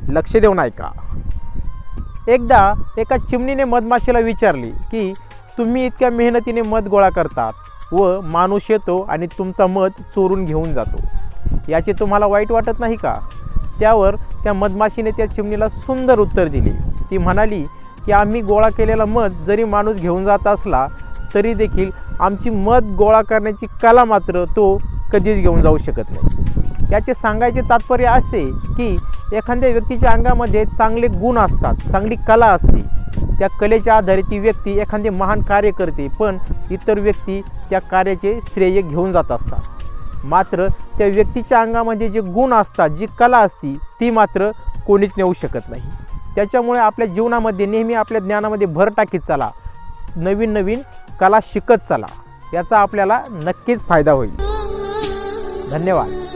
लक्ष देऊन ऐका। एकदा एका चिमणीने मधमाशीला विचारले की तुम्ही इतक्या मेहनतीने मध गोळा करतात व माणूस येतो आणि तुमचा मध चोरून घेऊन जातो, याचे तुम्हाला वाईट वाटत नाही का? त्यावर त्या मधमाशीने त्या चिमणीला सुंदर उत्तर दिले। ती म्हणाली की आम्ही गोळा केलेला मध जरी माणूस घेऊन जात असला तरी देखील आमची मध गोळा करण्याची कला मात्र तो कधीच घेऊन जाऊ शकत नाही। याचे सांगायचे तात्पर्य असे की एखाद्या व्यक्तीच्या अंगामध्ये चांगले गुण असतात, चांगली कला असते, त्या कलेच्या आधारे ती व्यक्ती एखादे महान कार्य करते, पण इतर व्यक्ती त्या कार्याचे श्रेय घेऊन जात असतात। मात्र त्या व्यक्तीच्या अंगामध्ये जे गुण असतात, जी कला असती, ती मात्र कोणीच नेऊ शकत नाही। त्याच्यामुळे आपल्या जीवनामध्ये नेहमी आपल्या ज्ञानामध्ये भर टाकीत चला, नवीन नवीन कला शिकत चला, याचा आपल्याला नक्कीच फायदा होईल। धन्यवाद।